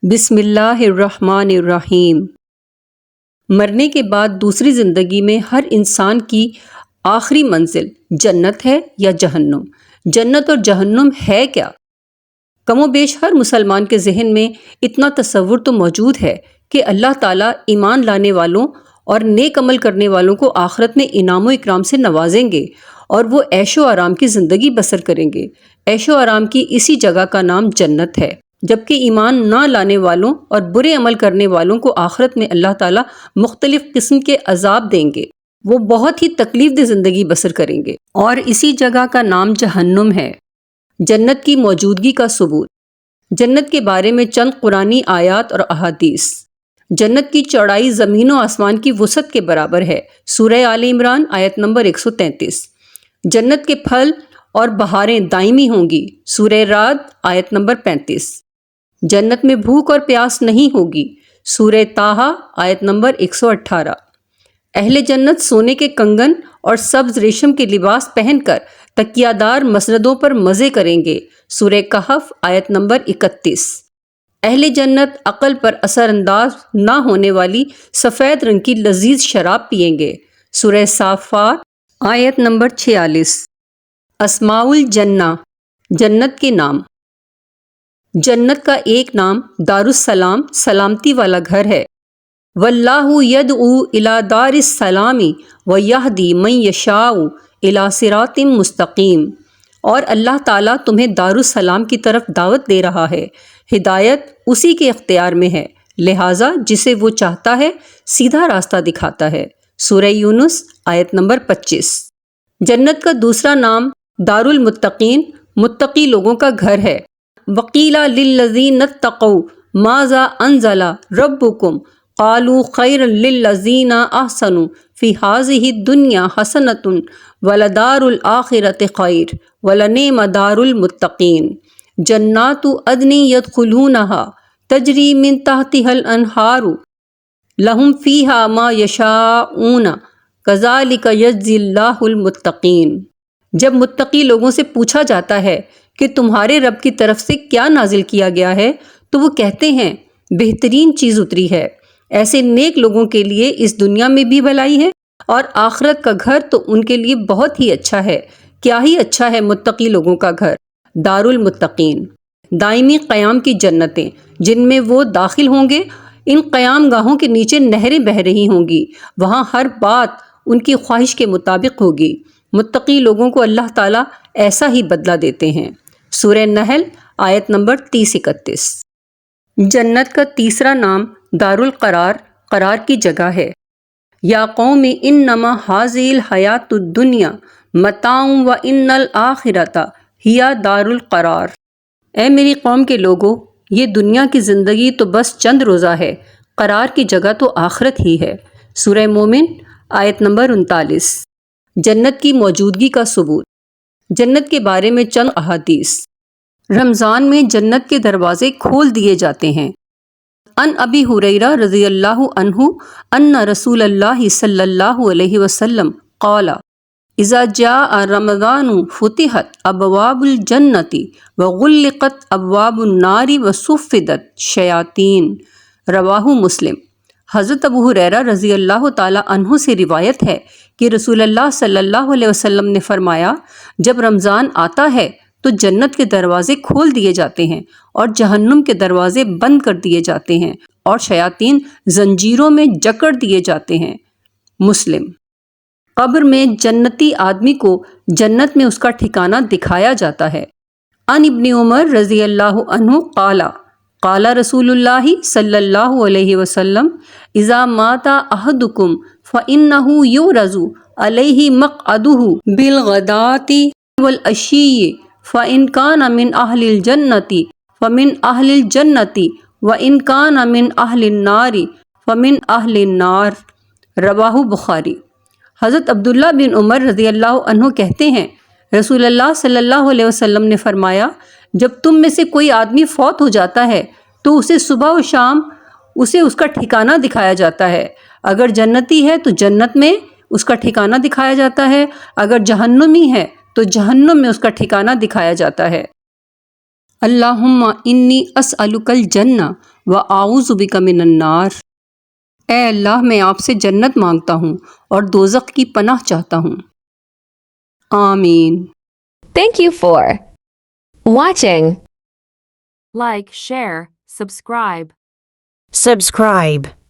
بسم اللہ الرحمن الرحیم۔ مرنے کے بعد دوسری زندگی میں ہر انسان کی آخری منزل جنت ہے یا جہنم؟ جنت اور جہنم ہے کیا؟ کم و بیش ہر مسلمان کے ذہن میں اتنا تصور تو موجود ہے کہ اللہ تعالیٰ ایمان لانے والوں اور نیک عمل کرنے والوں کو آخرت میں انعام و اکرام سے نوازیں گے اور وہ عیش و آرام کی زندگی بسر کریں گے۔ عیش و آرام کی اسی جگہ کا نام جنت ہے، جبکہ ایمان نہ لانے والوں اور برے عمل کرنے والوں کو آخرت میں اللہ تعالیٰ مختلف قسم کے عذاب دیں گے۔ وہ بہت ہی تکلیف دہ زندگی بسر کریں گے اور اسی جگہ کا نام جہنم ہے۔ جنت کی موجودگی کا ثبوت۔ جنت کے بارے میں چند قرآنی آیات اور احادیث۔ جنت کی چوڑائی زمین و آسمان کی وسعت کے برابر ہے، سورہ آل عمران آیت نمبر 133۔ جنت کے پھل اور بہاریں دائمی ہوں گی، سورہ رعد آیت نمبر 35۔ جنت میں بھوک اور پیاس نہیں ہوگی، سورہ طٰہٰ آیت نمبر 118۔ اہل جنت سونے کے کنگن اور سبز ریشم کے لباس پہن کر تکیہ دار مسندوں پر مزے کریں گے، سورہ کہف آیت نمبر 31۔ اہل جنت عقل پر اثر انداز نہ ہونے والی سفید رنگ کی لذیذ شراب پئیں گے، سورہ صافات آیت نمبر 46۔ اسماء الجنہ، جنت کے نام۔ جنت کا ایک نام دارالسلام، سلامتی والا گھر ہے۔ واللہ یدعو الی دار السلام ویہدی من یشاء الی صراط مستقیم، اور اللہ تعالیٰ تمہیں دارالسلام کی طرف دعوت دے رہا ہے، ہدایت اسی کے اختیار میں ہے، لہٰذا جسے وہ چاہتا ہے سیدھا راستہ دکھاتا ہے، سورہ یونس آیت نمبر 25۔ جنت کا دوسرا نام دارالمتقین، متقی لوگوں کا گھر ہے۔ وقیل للذین اتقوا ماذا انزل ربکم قالوا خیرا للذین احسنوا فی ہذہ الدنیا حسنۃ ولدار الآخرۃ خیر ولنعم دار المتقین۔ جنات عدن یدخلونہا تجری من تحتہا الانہار لہم فیہا ما یشاءون کذالک یجزی اللہ المتقین۔ جب متقی لوگوں سے پوچھا جاتا ہے کہ تمہارے رب کی طرف سے کیا نازل کیا گیا ہے تو وہ کہتے ہیں بہترین چیز اتری ہے۔ ایسے نیک لوگوں کے لیے اس دنیا میں بھی بھلائی ہے اور آخرت کا گھر تو ان کے لیے بہت ہی اچھا ہے۔ کیا ہی اچھا ہے متقی لوگوں کا گھر، دار المتقین۔ دائمی قیام کی جنتیں جن میں وہ داخل ہوں گے، ان قیام گاہوں کے نیچے نہریں بہہ رہی ہوں گی، وہاں ہر بات ان کی خواہش کے مطابق ہوگی۔ متقی لوگوں کو اللہ تعالیٰ ایسا ہی بدلہ دیتے ہیں، سورہ نحل آیت نمبر 30-31۔ جنت کا تیسرا نام دارالقرار، قرار کی جگہ ہے۔ یا قوم انما ھذہ الحیاۃ الدنیا متاع وان الآخرۃ ھی دار القرار۔ اے میری قوم کے لوگو، یہ دنیا کی زندگی تو بس چند روزہ ہے، قرار کی جگہ تو آخرت ہی ہے، سورہ مومن آیت نمبر 39۔ جنت کی موجودگی کا ثبوت۔ جنت کے بارے میں چند احادیث۔ رمضان میں جنت کے دروازے کھول دیے جاتے ہیں۔ ان ابی ہریرہ رضی اللہ عنہ ان رسول اللہ صلی اللہ علیہ وسلم قال اذا جاء رمضان فتحت ابواب الجنۃ وغلقت ابواب النار وصفدت الشیاطین، رواہ مسلم۔ حضرت ابو ہریرہ رضی اللہ تعالیٰ عنہ سے روایت ہے کہ رسول اللہ صلی اللہ علیہ وسلم نے فرمایا، جب رمضان آتا ہے تو جنت کے دروازے کھول دیے جاتے ہیں اور جہنم کے دروازے بند کر دیے جاتے ہیں اور شیاطین زنجیروں میں جکڑ دیے جاتے ہیں، مسلم۔ قبر میں جنتی آدمی کو جنت میں اس کا ٹھکانہ دکھایا جاتا ہے۔ ان ابن عمر رضی اللہ عنہ قال قال رسول اللہ صلی اللہ علیہ وسلم اذا مات احدکم فانہ یعرض علیہ مقعدہ بالغداۃ والعشی فان کان من اہل الجنۃ فمن اہل الجنۃ وان کان من اہل النار فمن اہل النار، رواہ بخاری۔ حضرت عبداللہ بن عمر رضی اللہ عنہ کہتے ہیں، رسول اللہ صلی اللہ علیہ وسلم نے فرمایا، جب تم میں سے کوئی آدمی فوت ہو جاتا ہے تو اسے صبح و شام اسے اس کا ٹھکانہ دکھایا جاتا ہے۔ اگر جنتی ہے تو جنت میں اس کا ٹھکانہ دکھایا جاتا ہے، اگر جہنمی ہے تو جہنم میں اس کا ٹھکانہ دکھایا جاتا ہے۔ اللہم انی اسألک الجنہ وأعوذ بک من النار۔ اے اللہ میں آپ سے جنت مانگتا ہوں اور دوزخ کی پناہ چاہتا ہوں۔ آمین۔ Thank you for watching. Like, share, subscribe. Subscribe.